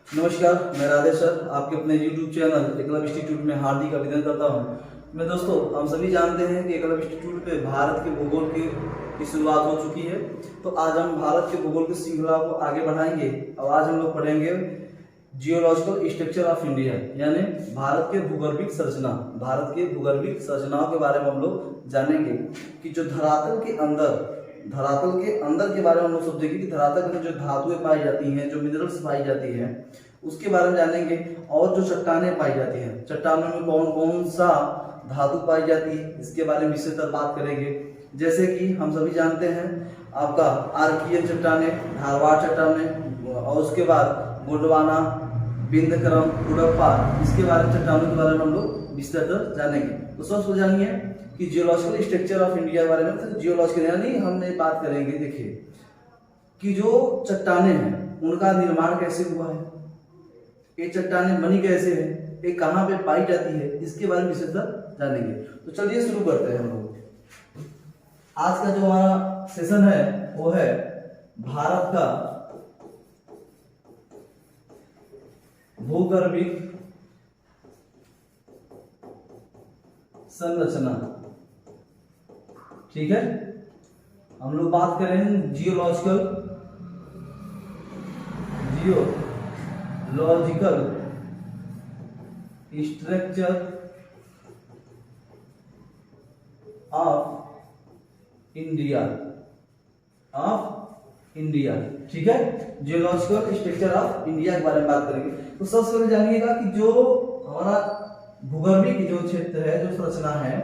नमस्कार, मैं राधे सर आपके अपने YouTube चैनल एकलव्य इंस्टीट्यूट में हार्दिक अभिनंदन करता हूं। मैं दोस्तों, हम सभी जानते हैं कि एकलव्य इंस्टीट्यूट पे भारत के भूगोल की शुरुआत हो चुकी है। तो आज हम भारत के भूगोल की श्रृंखला को आगे बढ़ाएंगे और आज हम लोग पढ़ेंगे जियोलॉजिकल स्ट्रक्चर ऑफ इंडिया, यानी भारत के भूगर्भिक संरचना। भारत के भूगर्भिक संरचनाओं के बारे में हम लोग जानेंगे कि जो धरातल के अंदर के बारे में हम लोग समझेंगे कि धरातल में जो धातुएं पाई जाती हैं, जो मिनरल्स पाई जाती हैं, उसके बारे में जानेंगे। और जो चट्टानें पाई जाती हैं, चट्टानों में कौन कौन सा धातु पाई जाती है, इसके बारे में विस्तृत बात करेंगे। जैसे कि हम सभी जानते हैं आपका आर्कियन चट्टानें, धारवाड़ चट्टानें, और उसके बाद गोंडवाना, बिंदकरम, कुडप्पा, इसके बारे में चट्टानों के बारे में हम लोग विस्तृत जानेंगे। तो सबसे जानिए कि जियोलॉजिकल स्ट्रक्चर ऑफ इंडिया के बारे में। तो जियोलॉजिकल यानी हमने बात करेंगे, देखिए कि जो चट्टानें हैं उनका निर्माण कैसे हुआ है, ये चट्टानें बनी कैसे है, ये कहाँ पे पाई जाती है, इसके बारे में विस्तृत जानेंगे। तो चलिए शुरू करते हैं हम लोग। आज का जो हमारा सेशन है वो है भारत का भूगर्भिक संरचना। ठीक है, हम लोग बात करें जियोलॉजिकल स्ट्रक्चर ऑफ इंडिया। ठीक है, जियोलॉजिकल स्ट्रक्चर ऑफ इंडिया के बारे में बात करेंगे। तो सबसे पहले जानिएगा कि जो हमारा भूगर्भिक जो क्षेत्र है, जो संरचना है,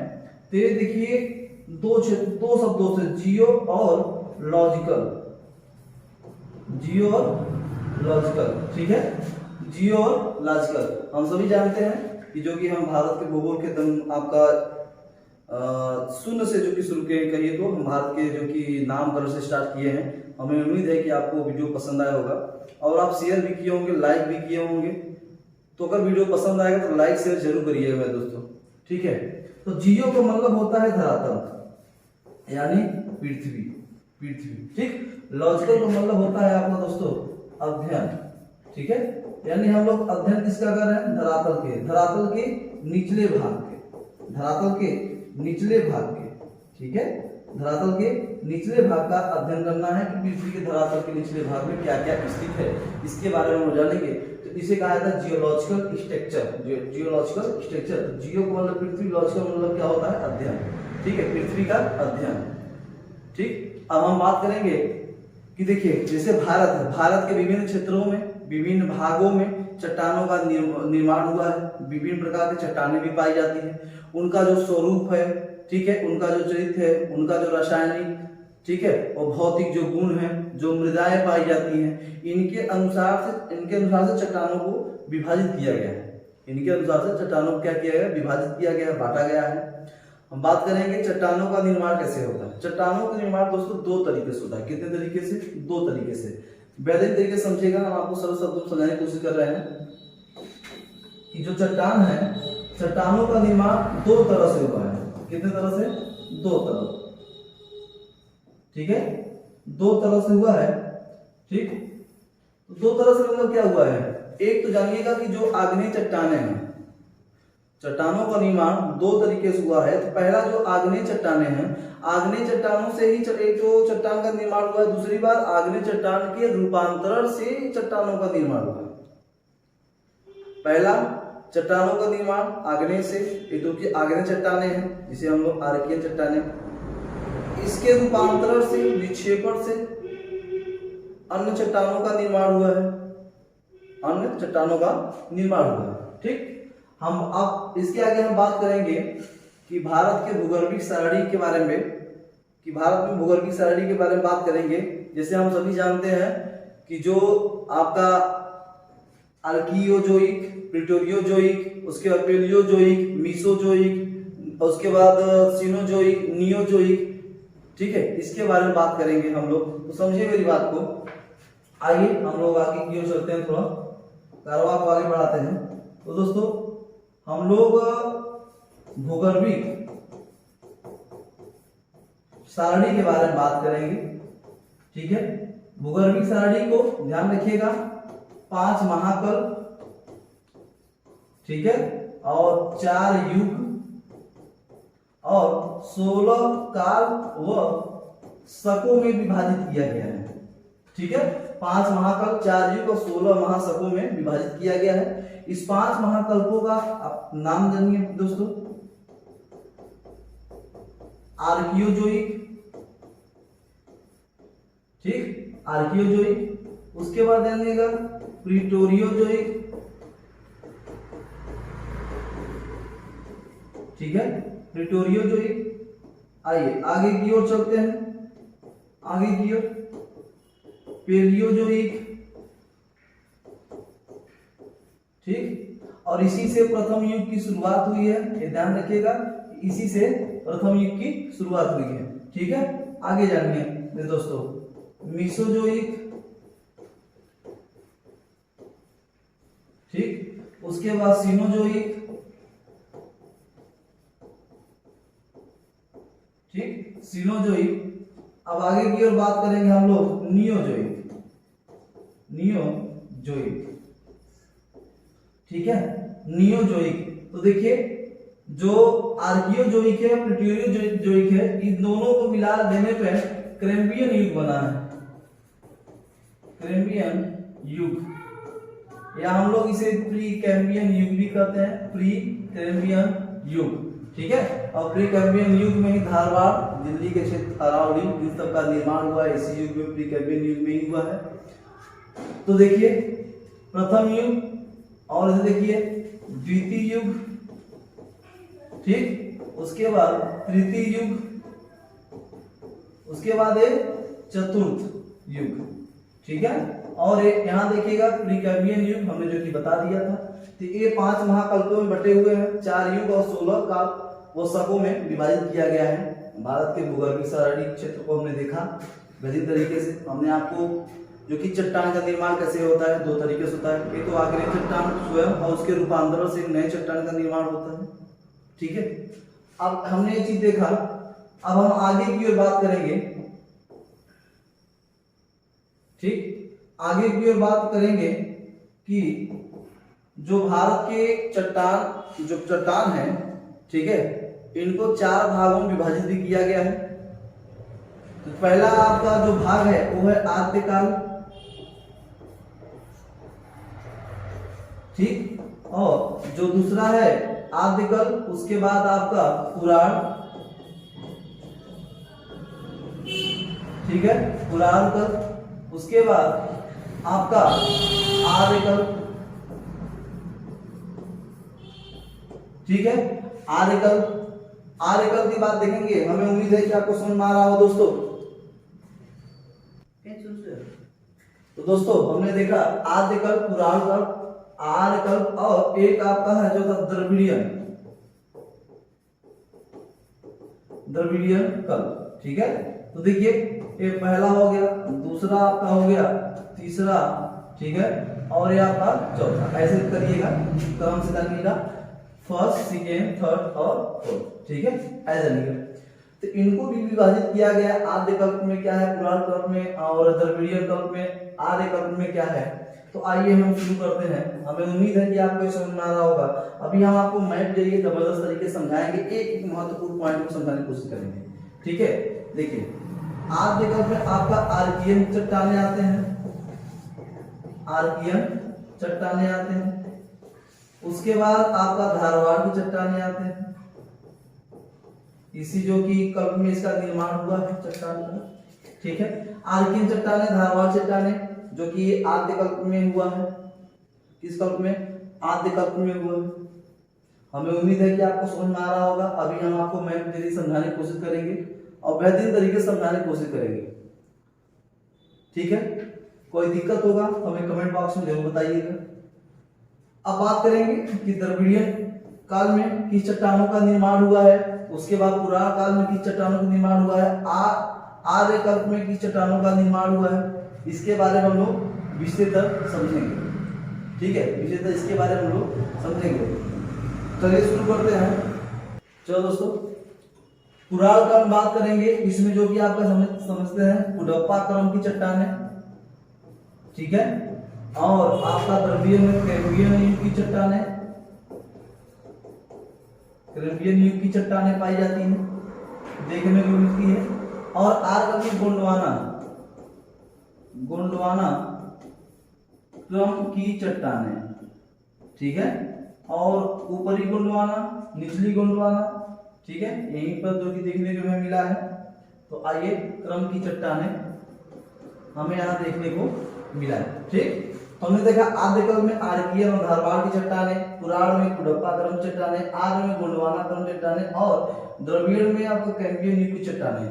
तो ये देखिए दो शब्दों से, जियो और लॉजिकल। ठीक है, जियो और लॉजिकल हम सभी जानते हैं कि जो कि हम भारत के भूगोल के एकदम आपका शून्य से जो कि शुरू करिए तो हम भारत के जो कि नामकरण से स्टार्ट किए हैं। हमें उम्मीद है कि आपको वीडियो पसंद आया होगा और आप शेयर भी किए होंगे, लाइक भी किए होंगे। तो अगर वीडियो पसंद आएगा तो लाइक शेयर जरूर करिएगा दोस्तों। ठीक है, तो जियो का मतलब होता है धरातल यानी पृथ्वी। ठीक, लॉजिकल का मतलब होता है आपका दोस्तों अध्ययन। ठीक है, यानी हम लोग अध्ययन किसका कर रहे हैं, धरातल के निचले भाग के। ठीक है, धरातल के निचले भाग का अध्ययन करना है कि पृथ्वी के धरातल के निचले भाग में क्या क्या स्थित है, इसके बारे में हम जानेंगे। तो इसे कहा जाता है जियोलॉजिकल स्ट्रक्चर। जियो का मतलब पृथ्वी, लॉजिकल मतलब क्या होता है, अध्ययन। ठीक है, पृथ्वी का अध्ययन। ठीक, अब हम बात करेंगे कि देखिए जैसे भारत के विभिन्न क्षेत्रों में, विभिन्न भागों में चट्टानों का निर्माण हुआ है। विभिन्न प्रकार की चट्टानें भी पाई जाती हैं। उनका जो स्वरूप है, ठीक है, उनका जो चरित्र है, उनका जो रासायनिक, ठीक है, और भौतिक जो गुण है, जो मृदाएं पाई जाती हैं, इनके अनुसार से चट्टानों को विभाजित किया गया है। क्या किया गया, विभाजित किया गया, बांटा गया है। हम बात करेंगे चट्टानों का निर्माण कैसे होता है। चट्टानों का निर्माण दोस्तों दो तरीके से होता है। कितने तरीके से, दो तरीके से। वैदिक तरीके से समझिएगा, हम आपको सरल शब्दों में समझाने की कोशिश कर रहे हैं कि जो चट्टान है, चट्टानों का निर्माण दो तरह से हुआ है। कितने तरह से, दो तरह। ठीक है, दो तरह से हुआ है। ठीक, तो दो तरह से मतलब क्या हुआ है, एक तो जानिएगा कि जो आग्नेय चट्टानें हैं, चट्टानों का निर्माण दो तरीके से हुआ है। तो पहला जो आग्नेय चट्टानें हैं, आग्नेय चट्टानों से ही एक तो चट्टान का निर्माण हुआ है। दूसरी बार आग्नेय चट्टान के रूपांतरण से चट्टानों का निर्माण हुआ है। पहला चट्टानों का निर्माण आग्नेय से, एक तो की आग्नेय चट्टानें हैं जिसे हम लोग आर्कियन चट्टानें, इसके रूपांतरण से, निक्षेपण से अन्य चट्टानों का निर्माण हुआ है। ठीक, हम अब इसके आगे हम बात करेंगे कि भारत के भूगर्भिक सारणी के बारे में, बात करेंगे। जैसे हम सभी जानते हैं कि जो आपका आर्कियोजोइक, प्रीटोरियोजोइक, उसके बाद पेलियोजोइक, मीसोजोइक, उसके बाद सिनोजोइक, नियोजोइक। ठीक है, इसके बारे में बात करेंगे हम लोग। तो समझिए मेरी बात को। आइए हम लोग आगे की ओर चलते हैं, थोड़ा कारवां को आगे बढ़ाते हैं। तो दोस्तों हम लोग भूगर्भिक सारणी के बारे में बात करेंगे। ठीक है, भूगर्भिक सारणी को ध्यान रखिएगा 5 महाकल्प, ठीक है, और 4 युग और 16 काल व शकों में विभाजित किया गया है। ठीक है, 5 महाकल्प, 4 युग और 16 महाशकों में विभाजित किया गया है। इस 5 महाकल्पों का आप नाम जानिए दोस्तों। आर्कियोजोइक, ठीक, आर्कियोजोइक। उसके बाद जानिएगा प्रीटोरियोजोइक, ठीक है, प्रीटोरियोजोइक। आइए आगे की ओर चलते हैं, आगे की ओर पेलियोजोइक, ठीक, और इसी से प्रथम युग की शुरुआत हुई है, ये ध्यान रखिएगा, इसी से प्रथम युग की शुरुआत हुई है। ठीक है, आगे जानिए दोस्तों, मीसोजोइक, ठीक, उसके बाद सीनोजोइक, ठीक, सीनोजोइक। अब आगे की ओर बात करेंगे हम लोग नियोजोइक, नियोजोइक, ठीक है, नियोजोइक। तो देखिए जो आर्कियोजोइक है, प्रीटोरियोजोइक है, इन दोनों को मिला देने पे कैम्ब्रियन युग बना है, कैम्ब्रियन युग, या हम लोग इसे प्री कैम्ब्रियन युग भी कहते हैं, प्री कैम्ब्रियन युग। ठीक है, और प्री कैम्ब्रियन युग में ही धारवाड़, दिल्ली के क्षेत्र अरावली, इन सब का निर्माण हुआ है, इसी युग में, प्री कैम्ब्रियन युग में ही हुआ है। तो देखिए प्रथम युग, और इसे देखिए द्वितीय युग, ठीक, उसके बाद तृतीय युग, उसके बाद एक चतुर्थ युग। ठीक है, और एक यहाँ देखिएगा प्री कैम्ब्रियन युग, हमने जो कि बता दिया था। तो ये 5 महाकल्पों में बटे हुए हैं, 4 युग और 16 काल वो शकों में विभाजित किया गया है। भारत के भूगर्भीय सारणी क्षेत्र को हमने देखा बेहतरीन तरीके से। हमने आपको जो कि चट्टान का निर्माण कैसे होता है, 2 तरीके से होता है, एक तो आग्नेय चट्टान स्वयं और उसके रूपांतरण से नए चट्टान का निर्माण होता है। ठीक है, अब हमने ये चीज देखा, अब हम आगे की ओर बात करेंगे। ठीक, आगे की ओर बात करेंगे कि जो भारत के चट्टान, जो चट्टान है, ठीक है, इनको 4 भागों में विभाजित भी किया गया है। तो पहला आपका जो भाग है वो है आद्यकाल, ठीक, और जो दूसरा है आद्यकाल, उसके बाद आपका पुराण, ठीक है, पुराण काल, उसके बाद आपका आर्यकाल, ठीक है, आर्यकाल। आर्यकाल की बात देखेंगे, हमें उम्मीद है कि आपको समझ में आ रहा हो दोस्तों। तो दोस्तों हमने देखा आद्यकाल, पुराण काल, आर्यकाल, और एक आपका है जो था द्रविड़ियन, द्रविड़ियन काल। ठीक है, तो देखिए ये पहला हो गया, दूसरा आपका हो गया, तीसरा, ठीक है, और ये आपका चौथा। ऐसे करिएगा, क्रम से करिएगा, फर्स्ट, सेकेंड, थर्ड और फोर्थ। ठीक है, ऐसे लिखिए। तो इनको भी विभाजित किया गया। आद्य कल्प में क्या है, पुराण कल्प में, और द्रविड़ियन कल्प में, आर्य कल्प में क्या है। तो आइए हम शुरू करते हैं। हमें उम्मीद है कि आपको समझ में आ रहा होगा। अभी हम आपको मैप जरिए जबरदस्त तरीके से समझाएंगे, एक एक महत्वपूर्ण पॉइंट को समझाने की कोशिश करेंगे। ठीक है, देखिए आद्य कल्प में आपका आर्कियन चट्टानें आते हैं, आर्कियन चट्टानें आते हैं। उसके बाद आपका धारवाड़ की चट्टानें आते हैं, इसी जो कि कल्प में इसका निर्माण हुआ है चट्टान का। ठीक है, आर्कियन चट्टानें, धारवाड़ चट्टानें, जो कि आद्य कल्प में हुआ है। किस कल्प में, आद्य कल्प में हुआ है। हमें उम्मीद है कि आपको समझ में आ रहा होगा। अभी हम आपको मैप जरिए समझाने की कोशिश करेंगे और बेहतरीन तरीके से समझाने की कोशिश करेंगे। ठीक है, कोई दिक्कत होगा तो हमें कमेंट बॉक्स में जरूर बताइएगा। अब बात करेंगे कि द्रविड़ियन काल में किस चट्टानों का निर्माण हुआ है, उसके बाद पुराण काल में किस चट्टानों का निर्माण हुआ है, आर्य कल्प में किस चट्टानों का निर्माण हुआ है। इसके बारे में हम लोग विस्तृत समझेंगे। ठीक है, विस्तृत इसके बारे में हम लोग समझेंगे। चलिए शुरू करते हैं। चलो दोस्तों, पुराण काल बात करेंगे। इसमें जो कि आपका समझते हैं कुडप्पा क्रम की चट्टान है। ठीक है, और आपका द्रवीय में कैम्ब्रियन युग की चट्टानें, कैम्ब्रियन युग की चट्टानें पाई जाती हैं, देखने को मिलती है। और आर्क में गोंडवाना, गोंडवाना क्रम की चट्टानें, ठीक है। और ऊपरी गोंडवाना, निचली गोंडवाना, ठीक है, यहीं पर जो कि देखने को हमें मिला है। तो आइए क्रम की चट्टानें हमें यहाँ देखने को मिला है, ठीक। हमने देखा आद्यकाल में आर्कीय और धारवाड़ की चट्टानें, पुराण में कुडप्पा क्रम चट्टानें, आर्य में गोंडवाना क्रम चट्टानें और द्रविड़ में आपको कैम्ब्रियन युग की चट्टानें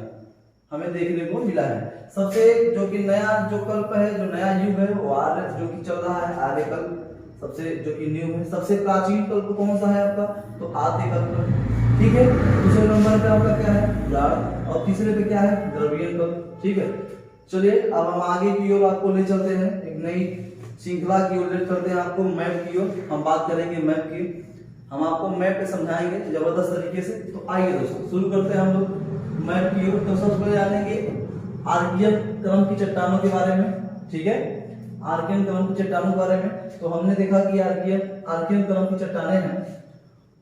हमें देखने को मिला है। सबसे जो कि नया जो कल्प है, जो नया युग है, वो आर्य जो कि चल रहा है, आर्य कल्प सबसे जो कि न्यू है। सबसे प्राचीन कल्प कौन सा है आपका? तो आद्य कल्प, ठीक है। दूसरे नंबर पे आपका क्या है? पुराण। और तीसरे पे क्या है? द्रविड़ कल्प, ठीक है। चलिए अब हम आगे की ओर आपको ले चलते हैं, एक नई श्रृंखला की ओर ले चलते हैं आपको, मैप की ओर हम बात करेंगे। मैप की हम आपको मैप पे समझाएंगे जबरदस्त तरीके से। तो आइए दोस्तों शुरू करते हैं हम लोग मैप की ओर। तो सबसे पहले जानेंगे आर्कियन क्रम की चट्टानों के बारे में, ठीक है। आर्कियन क्रम की चट्टानों के बारे में तो हमने देखा कि आर्कियन क्रम की चट्टानें हैं।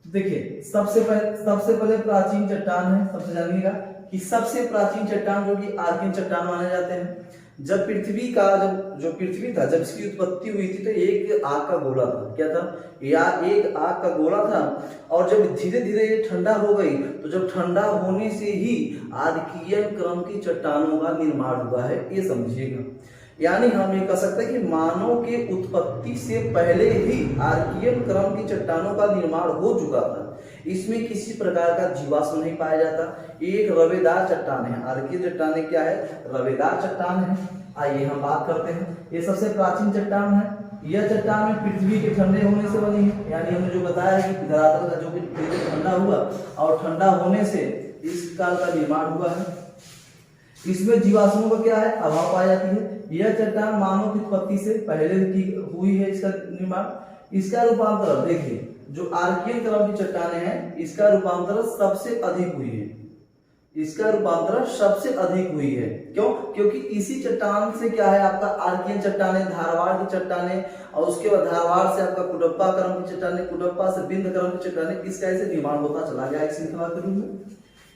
तो देखिए सबसे पहले प्राचीन चट्टान है, सबसे जानिएगा कि सबसे प्राचीन चट्टान जो कि आर्कियन चट्टान माने जाते हैं। जब पृथ्वी था, जब इसकी उत्पत्ति हुई थी तो एक आग का गोला था। क्या था? या एक आग का गोला था। और जब धीरे धीरे ये ठंडा हो गई, तो जब ठंडा होने से ही आर्कियन क्रम की चट्टानों का निर्माण हुआ है, ये समझिएगा। यानी हम ये कह सकते हैं कि मानव के उत्पत्ति से पहले ही आर्कियन क्रम की चट्टानों का निर्माण हो चुका था। इसमें किसी प्रकार का जीवाश्म नहीं पाया जाता। एक रवेदार चट्टान है। आर्कियन चट्टानें क्या है? रवेदार चट्टान है। आइए हम बात करते हैं, ये सबसे प्राचीन चट्टान है। यह चट्टान में पृथ्वी के ठंडे होने से बनी है। यानी हमने जो बताया कि धरातल का जो भी ठंडा हुआ और ठंडा होने से इस काल का निर्माण हुआ है। इसमें जीवाश्मों का क्या है? अभाव पाई जाती है। यह चट्टान मानव की उत्पत्ति से पहले की हुई है इसका निर्माण। इसका रूपांतरण देखिए, जो आर्कियन क्रम की चट्टानें हैं, इसका रूपांतरण सबसे अधिक हुई है। इसका रूपांतरण सबसे अधिक हुई है। क्यों? क्योंकि इसी चट्टान से क्या है आपका आर्कियन चट्टानें, धारवाड़ की चट्टानें, और उसके बाद धारवाड़ से आपका कुडप्पा क्रम की चट्टानें, कुडप्पा से बिंद क्रम की चट्टानें, इसका ऐसे निर्माण होता चला गया एक श्रृंखला के रूप में,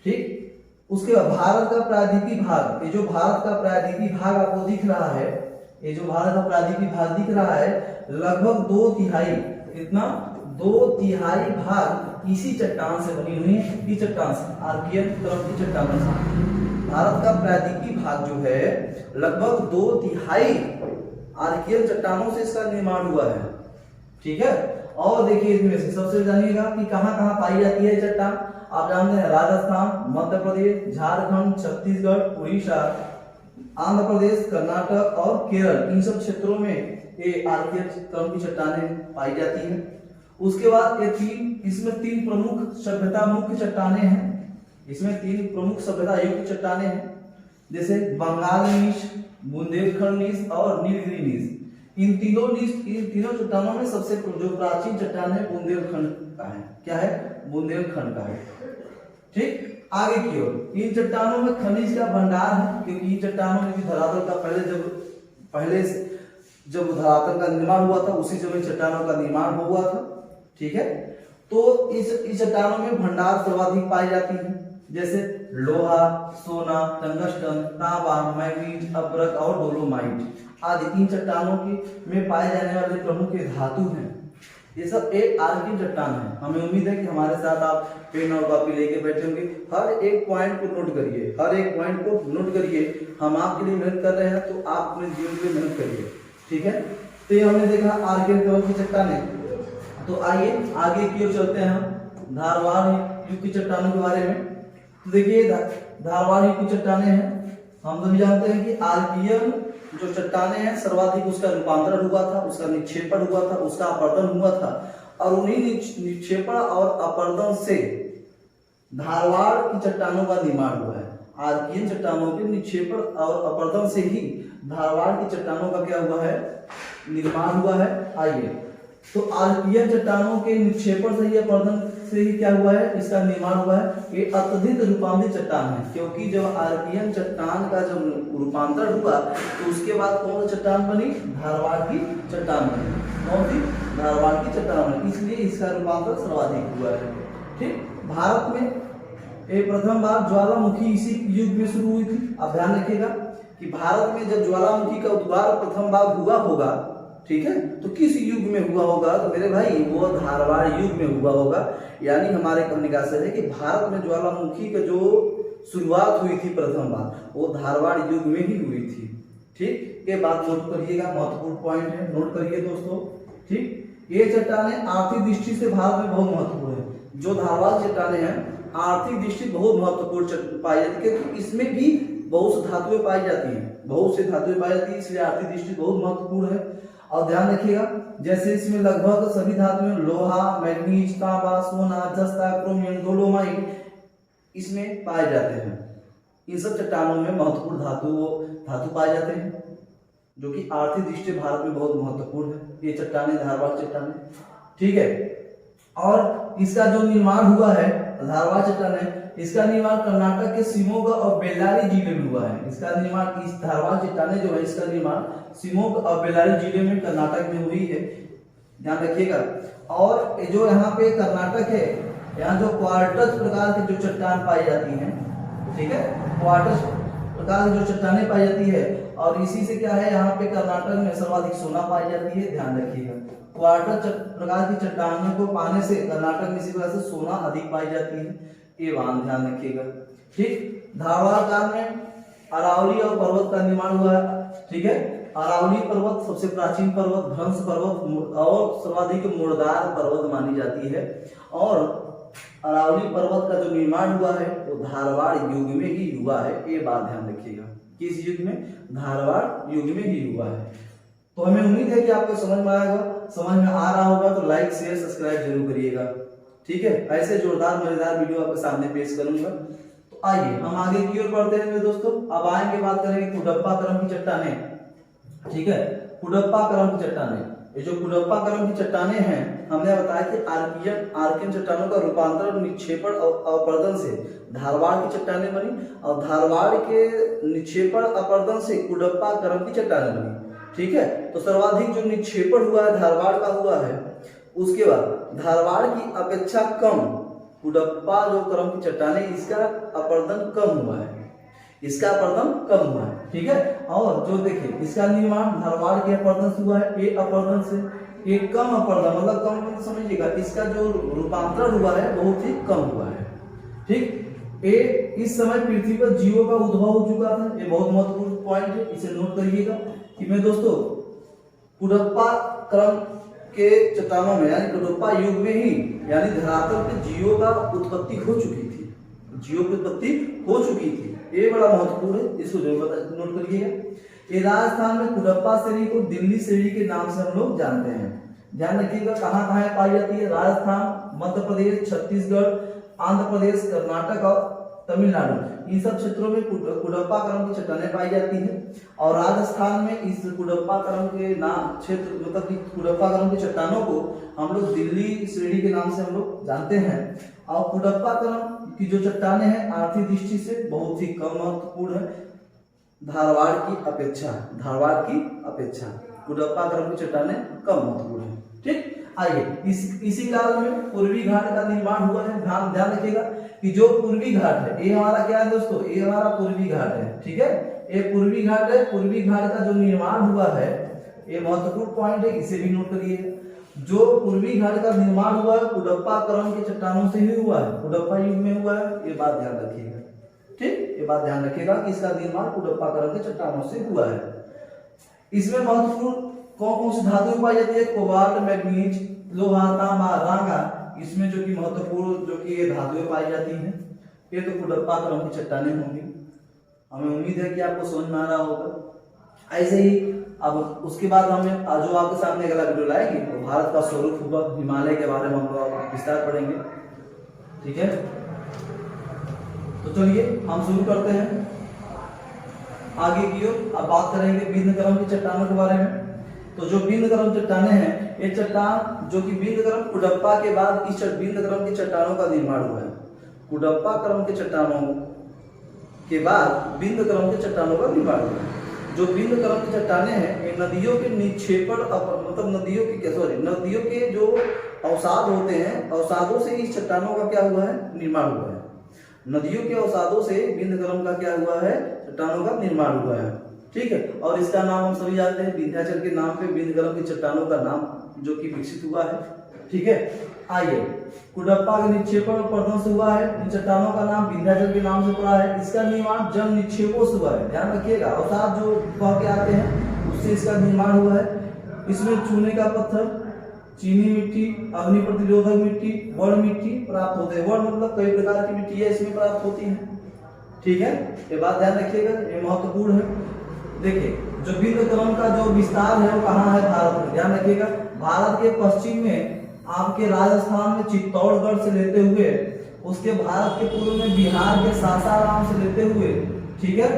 ठीक। उसके बाद भारत का प्रायद्वीपीय भाग, ये जो भारत का प्रायद्वीपीय भाग आपको दिख रहा है, ये जो भारत का प्रायद्वीपीय भाग दिख रहा है, लगभग 2/3 कितना? 2/3 भाग इसी चट्टान से बनी हुई है। इस चट्टान से, आर्कियन क्रम की चट्टानों से भारत का प्रायद्वीपीय भाग जो है, लगभग 2/3 आर्कियन चट्टानों से इसका निर्माण हुआ है, ठीक है। और देखिए इसमें से सबसे जानिएगा कि कहाँ कहाँ पाई जाती है चट्टान। आप जानते हैं राजस्थान, मध्य प्रदेश, झारखंड, छत्तीसगढ़, उड़ीसा, आंध्र प्रदेश, कर्नाटक और केरल, इन सब क्षेत्रों में ये आर्कियन क्रम की चट्टानें पाई जाती हैं। उसके बाद इसमें तीन प्रमुख सभ्यता मुख्य चट्टानें हैं। इसमें तीन प्रमुख सभ्यता युक्त चट्टानें हैं, जैसे बंगाल नीश, बुंदेलखंड नीश और नीलगिरी नीश। इन तीनों चट्टानों में सबसे जो प्राचीन चट्टान है बुंदेलखंड का है। क्या है? बुंदेलखंड का है, ठीक। आगे की ओर इन चट्टानों में खनिज का भंडार है, क्योंकि इन चट्टानों में भी धरातल का पहले जब धरातल का निर्माण हुआ था, उसी समय चट्टानों का निर्माण हुआ था, ठीक है। तो इस चट्टानों में भंडार सर्वाधिक पाई जाती है, जैसे लोहा, सोना, टंगस्टन, तांबा, मैग्नीज, अब्रक और डोलोमाइट आदि इन चट्टानों में पाए जाने वाले प्रमुख धातु हैं। ये सब एक आर्कियन चट्टान है। हमें उम्मीद है कि हमारे साथ आप पेन और कॉपी लेके बैठे होंगे। हर एक पॉइंट को नोट करिए, हर एक पॉइंट को नोट करिए। हम आपके लिए मेहनत कर रहे हैं, तो आप अपने जीवन के लिए मेहनत करिए, ठीक है। तो ये हमने देखा आर्कियन क्रम की चट्टानें। तो आइए आगे की ओर चलते हैं हम धारवाड़ युग की चट्टानों के बारे में। तो देखिए धारवाड़ युग की चट्टानें हैं। हम सभी जानते हैं कि आर्कियन जो चट्टानें हैं, सर्वाधिक उसका रूपांतरण हुआ था, उसका निक्षेपण हुआ था, उसका अपर्दन हुआ था, और उन्हीं निक्षेपण और अपर्दन से धारवाड़ की चट्टानों का निर्माण हुआ है। आर्कियन चट्टानों के निक्षेपण और अपर्दन से ही धारवाड़ की चट्टानों का क्या हुआ है? निर्माण हुआ है। आइए तो आर्कियन चट्टानों के निक्षेपण से या अपरदन से ही क्या हुआ है, इसका निर्माण हुआ है। ये अत्यधिक रूपांतरित चट्टान है, क्योंकि जब आर्कियन चट्टान का जब रूपांतरण हुआ तो उसके बाद कौन सी चट्टान बनी, धारवाड़ की चट्टान बनी। कौन सी, धारवाड़ की चट्टान बनी, इसलिए इसका रूपांतरण सर्वाधिक हुआ है। ठीक, भारत में ये प्रथम बार ज्वालामुखी इसी युग में शुरू हुई थी। आप ध्यान रखिएगा कि भारत में जब ज्वालामुखी का उद्गार प्रथम बार हुआ होगा, ठीक है, तो किस युग में हुआ होगा, तो मेरे भाई वो धारवाड़ युग में हुआ होगा। यानी हमारे कहने का आशय है कि भारत में ज्वालामुखी का जो शुरुआत हुई थी प्रथम बार, वो धारवाड़ युग में ही हुई थी। ठीक, ये बात नोट करिएगा, महत्वपूर्ण पॉइंट है, नोट करिए दोस्तों। ठीक, ये चट्टानें आर्थिक दृष्टि से भारत में बहुत महत्वपूर्ण है। जो धारवाड़ चट्टानें हैं आर्थिक दृष्टि बहुत महत्वपूर्ण पाई जाती है, क्योंकि इसमें भी बहुत सी धातुएं पाई जाती हैं, बहुत सी धातुएं पाई जाती है, इसलिए आर्थिक दृष्टि बहुत महत्वपूर्ण है। और ध्यान रखिएगा, जैसे इसमें लगभग सभी धातुएं लोहा, मैग्नीज, तांबा, सोना, जस्ता, क्रोमियम, डोलोमाइट इसमें पाए जाते हैं। इन सब चट्टानों में महत्वपूर्ण धातु पाए जाते हैं, जो कि आर्थिक दृष्टि भारत में बहुत महत्वपूर्ण है। ये चट्टानें धारवाड़ चट्टानें, ठीक है। और इसका जो निर्माण हुआ है धारवाड़ चट्टानें, इसका निर्माण कर्नाटक के शिवमोगा और बेल्लारी जिले में हुआ है। इसका निर्माण, इस धारवाड़ चट्टानें जो है इसका निर्माण शिवमोगा और बेल्लारी जिले में कर्नाटक में हुई है, ध्यान रखिएगा। और जो यहाँ पे कर्नाटक है, यहाँ जो क्वार्टज प्रकार की जो चट्टान पाई जाती हैं, ठीक है, क्वार्टज प्रकार की जो चट्टानें पाई जाती है, और इसी से क्या है, यहाँ पे कर्नाटक में सर्वाधिक सोना पाई जाती है, ध्यान रखिएगा। क्वार्टज प्रकार की चट्टानों को पाने से कर्नाटक में इसी वजह से सोना अधिक पाई जाती है, ये बात ध्यान रखिएगा। ठीक, धारवाड़ काल में अरावली और पर्वत का निर्माण हुआ है, ठीक है। अरावली पर्वत सबसे प्राचीन पर्वत, भ्रंश पर्वत और सर्वाधिक मुर्दार पर्वत मानी जाती है। और अरावली पर्वत का जो निर्माण हुआ है वो धारवाड़ युग में ही हुआ है, ये बात ध्यान रखिएगा। किस युग में, धारवाड़ युग में ही हुआ है। तो हमें उम्मीद है कि आपको समझ में आएगा, समझ में आ रहा होगा तो लाइक शेयर सब्सक्राइब जरूर करिएगा, ठीक है। ऐसे जोरदार मजेदार वीडियो आपके सामने पेश करूंगा। तो आइए हम आगे की ओर बढ़ते हैं मेरे दोस्तों। अब आएंगे, बात करेंगे कुडप्पा क्रम की चट्टानें, ठीक है। कुडप्पा क्रम की चट्टानें, ये जो कुडप्पा क्रम की चट्टानें हैं, हमने बताया कि आर्कियन चट्टानों का रूपांतरण निक्षेपण और अपरदन से धारवाड़ की चट्टानें बनी, और धारवाड़ के निक्षेपण अपरदन से कुडप्पा क्रम की चट्टानें बनी, ठीक है। तो सर्वाधिक जो निक्षेपण हुआ है धारवाड़ का हुआ है, उसके बाद धारवाड़ की अपेक्षा कम कुडप्पा जो क्रम की चट्टानें, इसका अपरदन कम हुआ है, इसका अपरदन कम हुआ है, ठीक है। और जो देखिए इसका निर्माण धारवाड़ के अपरदन से हुआ है, ये अपरदन से ये कम अपरदन, मतलब कम समझिएगा, इसका जो रूपांतरण हुआ है बहुत ही कम हुआ है, ठीक। ये इस समय पृथ्वी पर जीवों का उद्भव हो चुका था, ये बहुत महत्वपूर्ण पॉइंट है, इसे नोट करिएगा कि मैं दोस्तों कुडप्पा क्रम के चट्टानों में यानी कुडप्पा युग में ही यानी धरातल पे जीवों का उत्पत्ति हो चुकी थी, जीवों की उत्पत्ति हो चुकी थी, ये बड़ा महत्वपूर्ण है, इसको जरूर नोट करिएगा। ये राजस्थान में कुडप्पा श्रेणी को दिल्ली श्रेणी के नाम से हम लोग जानते हैं, ध्यान रखिएगा। कहाँ कहाँ पाई जाती है, राजस्थान, मध्य प्रदेश, छत्तीसगढ़, आंध्र प्रदेश, कर्नाटक और तमिलनाडु, इन सब क्षेत्रों में कुडप्पा क्रम की चट्टानें पाई जाती हैं। और राजस्थान में इस कुडप्पा क्रम के नाम क्षेत्र, मतलब कि कुडप्पा क्रम की चट्टानों को हम लोग दिल्ली श्रेणी के नाम से हम लोग जानते हैं। और कुडप्पा क्रम की जो चट्टानें हैं आर्थिक दृष्टि से बहुत ही कम महत्वपूर्ण है, धारवाड़ की अपेक्षा, धारवाड़ की अपेक्षा कुडप्पा क्रम की चट्टानें कम महत्वपूर्ण है, ठीक। आइए इसी काल में पूर्वी घाट का निर्माण हुआ है, ध्यान रखिएगा कि जो पूर्वी घाट है, ये हमारा क्या है दोस्तों, ये हमारा पूर्वी घाट है, ठीक है। ये पूर्वी घाट है, पूर्वी घाट का जो निर्माण हुआ है ये महत्वपूर्ण पॉइंट है, इसे भी नोट करिए। जो पूर्वी घाट का निर्माण हुआ है कुडप्पा क्रम के चट्टानों से ही हुआ है, कुडप्पा युग में हुआ है, ये बात ध्यान रखिएगा, ठीक। ये बात ध्यान रखिएगा कि इसका निर्माण कुडप्पा क्रम के चट्टानों से हुआ है। इसमें महत्वपूर्ण कौन कौन सी धातुएं पाई जाती है, कोबाल्ट, मैग्नीज, लोहा, तांबा, रांगा, इसमें जो कि महत्वपूर्ण जो कि ये धातुएं पाई जाती हैं, ये तो कुडप्पा क्रम की चट्टानें होंगी। हमें उम्मीद है कि आपको समझ में आ रहा होगा। ऐसे ही अब उसके बाद हमें जो आपके सामने अगला वीडियो लाएंगे तो भारत का स्वरूप होगा, हिमालय के बारे में हम लोग विस्तार पढ़ेंगे, ठीक है। तो चलिए हम शुरू करते हैं आगे की ओर। अब बात करेंगे विभिन्न क्रम की चट्टानों के बारे में। तो जो बिंदक्रम चट्टाने हैं, ये चट्टान जो कि बिंदक्रम कुडप्पा के बाद इस बिंदक्रम की चट्टानों का निर्माण हुआ है। कुडप्पा क्रम के चट्टानों के बाद बिंदक्रम के चट्टानों का निर्माण हुआ है। जो बिंदक्रम की चट्टाने हैं, ये नदियों के निक्षेपण मतलब नदियों के जो अवसाद होते हैं, अवसादों से इस चट्टानों का क्या हुआ है, निर्माण हुआ है। नदियों के अवसादों से बिंदक्रम का क्या हुआ है, चट्टानों का निर्माण हुआ है। ठीक है, और इसका नाम हम सभी जानते हैं, विंध्याचल के नाम पे बिंदक्रम की चट्टानों का नाम जो कि विकसित हुआ है। ठीक है, आइए, कुडप्पा के निक्षेपण और पर्दन से हुआ है। इन चट्टानों का नाम विंध्याचल के नाम से पड़ा है। इसका निर्माण जल निक्षेपों से हुआ है। ध्यान रखिएगा, अवसाद जो बह के आते हैं उससे इसका निर्माण हुआ है। इसमें चूने का पत्थर, चीनी मिट्टी, अग्नि प्रतिरोधक मिट्टी, वर्ण मिट्टी प्राप्त होते हैं। वर्ण मतलब कई प्रकार की मिट्टी है इसमें प्राप्त होती है। ठीक है, ये बात ध्यान रखिएगा, ये महत्वपूर्ण है। देखिए, जो बिंदक्रम का जो विस्तार है वो कहाँ है, भारत में। ध्यान रखिएगा, भारत के पश्चिम में आपके राजस्थान में चित्तौड़गढ़ से लेते हुए, उसके भारत के पूर्व में बिहार के सासाराम से लेते हुए, ठीक है,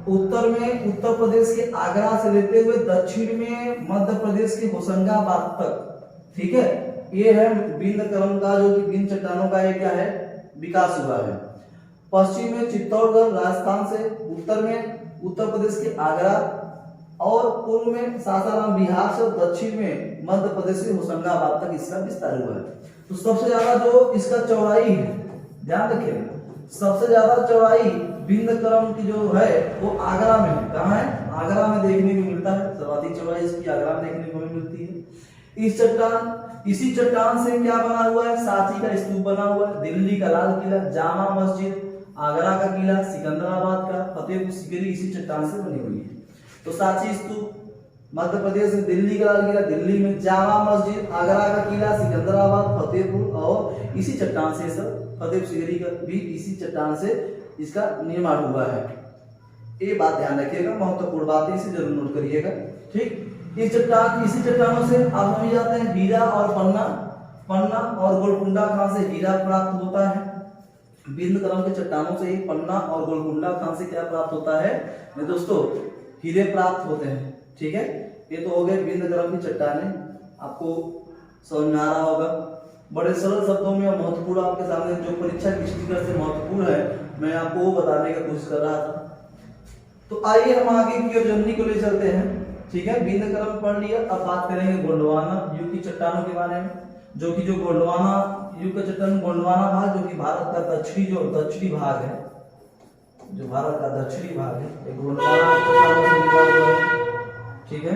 उत्तर में उत्तर प्रदेश के आगरा से लेते हुए, दक्षिण में मध्य प्रदेश के होशंगाबाद तक। ठीक है, ये है बिंदक्रम का जो कि बिंद चट्टानों का ये क्या है, विकास हुआ है। पश्चिम में चित्तौड़गढ़ राजस्थान से, उत्तर में उत्तर प्रदेश के आगरा और पूर्व में सासाराम बिहार से, दक्षिण में मध्य प्रदेश के होशंगाबाद तक इसका विस्तार हुआ है। तो सबसे ज्यादा जो इसका चौड़ाई है, ध्यान रखिएगा, सबसे ज्यादा चौड़ाई बिंदक्रम की जो है वो आगरा में है। कहाँ है, आगरा में देखने को मिलता है। सर्वाधिक चौड़ाई इसकी आगरा में देखने को मिलती है। इसी चट्टान से क्या बना हुआ है, सांची का स्तूप बना हुआ है, दिल्ली का लाल किला, जामा मस्जिद, आगरा का किला, सिकंदराबाद का फतेहपुर सीकरी इसी चट्टान से बनी हुई है। तो सांची स्तूप मध्य प्रदेश में, दिल्ली का लाल किला दिल्ली में, जामा मस्जिद, आगरा का किला, सिकंदराबाद, फतेहपुर और इसी चट्टान से सब, फतेहपुर सीकरी का भी इसी चट्टान से इसका निर्माण हुआ है। ये बात ध्यान रखिएगा, महत्वपूर्ण बात है, इसे जरूर नोट करिएगा। ठीक, इसी चट्टानों से आप हम जाते हैं हीरा और पन्ना और गोलकुंडा खान से हीरा प्राप्त होता है। बिंदक्रम के चट्टानों से ही पन्ना और गोलकुंडा खान से क्या प्राप्त होता है मेरे दोस्तों, हीरे प्राप्त होते हैं। ठीक है, ये तो हो गए बिंदक्रम की चट्टानें, आपको समझ में आ रहा होगा। बड़े सरल शब्दों में और महत्वपूर्ण आपके सामने जो परीक्षा की दृष्टिकोण से महत्वपूर्ण है, मैं आपको वो बताने की कोशिश कर रहा था। तो आइए हम आगे की जर्नी को ले चलते हैं। ठीक है, बिंदक्रम पढ़ लिया, अब बात करेंगे गोंडवाना युग की चट्टानों के बारे में, जो कि जो गोंडवाना युग का चट्टान, गोंडवाना भाग जो कि भारत का दक्षिणी भाग है, जो भारत का दक्षिणी भाग है, ये गोंडवाना चट्टानों से निर्माण हुआ है। ठीक है,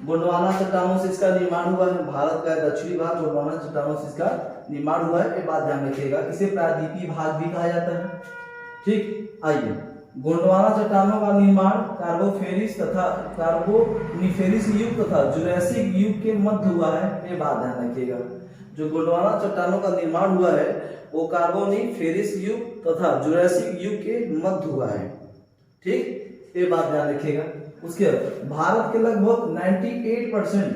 गोंडवाना चट्टानों से इसका निर्माण हुआ है। भारत का दक्षिणी भाग गोंडवाना चट्टानों से इसका निर्माण हुआ है, ये बात ध्यान रखिएगा। इसे प्रायद्वीपीय भाग भी कहा जाता है। ठीक, आइए, गोंडवाना चट्टानों का निर्माण कार्बोनिफेरस युग तथा जुरैसिक युग के मध्य हुआ है, ये बात ध्यान रखिएगा। जो गोंडवाना चट्टानों का निर्माण हुआ है वो कार्बोनिफेरस युग तथा जुरैसिक युग के मध्य हुआ है। ठीक, ये बात ध्यान रखिएगा। उसके भारत के लगभग 98%,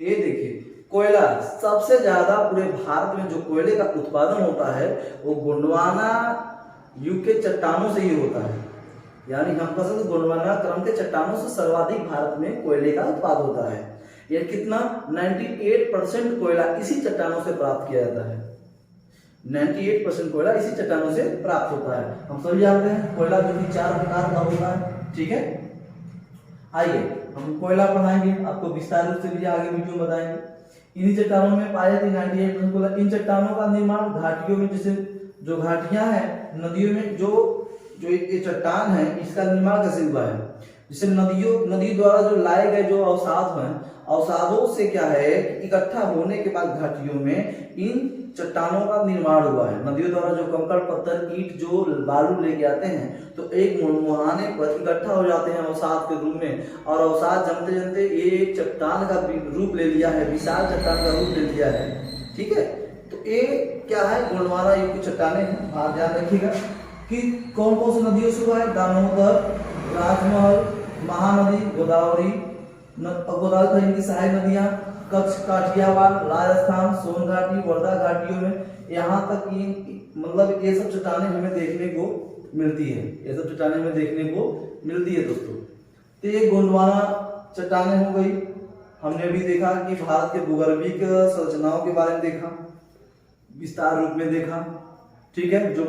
ये देखिए, कोयला सबसे ज्यादा पूरे भारत में जो कोयले का उत्पादन होता है वो गोंडवाना युग के चट्टानों से ही होता है। यानी हम कह सकते गोंडवाना क्रम के चट्टानों से सर्वाधिक भारत में कोयले का उत्पादन होता है। यह कितना 98% कोयला इसी चट्टानों से प्राप्त किया जाता है। 98% कोयला इसी चट्टानों से प्राप्त होता है। हम सभी जानते हैं कोयला जो कि 4 प्रकार का होता है। ठीक है, आइए हम कोयला पढ़ाएंगे, आपको विस्तार रूप से भी आगे वीडियो में बताएंगे। इन्हीं चट्टानों में पाए जाते 98% कोयला। इन चट्टानों का निर्माण घाटियों में, जैसे जो घाटियां हैं नदियों में, जो ये चट्टान है इसका निर्माण कैसे हुआ है, जैसे नदी द्वारा जो लाए गए जो अवसाद हैं, अवसादों से क्या है इकट्ठा होने के बाद घाटियों में इन चट्टानों का निर्माण हुआ है। नदियों द्वारा जो कंकड़ पत्थर ईंट जो बालू लेके आते हैं तो एक मुहाने पर इकट्ठा हो जाते हैं अवसाद के रूप में, और अवसाद जमते जमते ये एक चट्टान का रूप ले लिया है, विशाल चट्टान का रूप ले लिया है। ठीक है, तो ये क्या है, गोंडवाना युग की चट्टानें हैं। आप ध्यान रखिएगा कि कौन कौन सी नदियों से हुआ है, दामोदर, राजमहल, महानदी, गोदावरी का इनकी सहायक नदियां, कच्छ, काठियावाड़, राजस्थान, सोन घाटी, वर्धा घाटियों में, यहाँ तक कि मतलब ये सब चट्टानें हमें देखने को मिलती है। ये सब चट्टानें हमें देखने को मिलती है दोस्तों। तो ये गोंडवाना चट्टानें हो गई। हमने अभी देखा कि भारत के भूगर्भीय संरचनाओं के बारे में देखा, विस्तार रूप में देखा, ठीक है। जो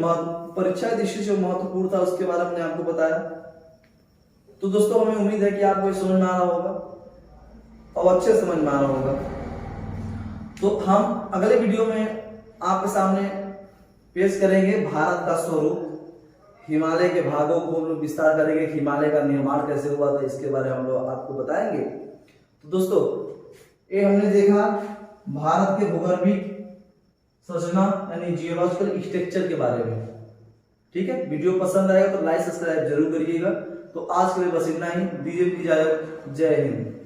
परीक्षा दृष्टि से महत्वपूर्ण था उसके बारे में हमने आपको बताया। तो दोस्तों हमें उम्मीद है कि आपको ये समझ में आ रहा होगा और अच्छे समझ में आ रहा होगा। तो हम अगले वीडियो में आपके सामने पेश करेंगे भारत का स्वरूप, हिमालय के भागों को हम लोग विस्तार करेंगे, हिमालय का निर्माण कैसे हुआ था इसके बारे में हम लोग आपको बताएंगे। तो दोस्तों ये हमने देखा भारत के भूगर्भीय संरचना यानी जियोलॉजिकल स्ट्रक्चर के बारे में, ठीक है। वीडियो पसंद आएगा तो लाइक सब्सक्राइब जरूर करिएगा। तो आज के लिए बस इतना ही, दीजिए इजाजत, जय हिंद।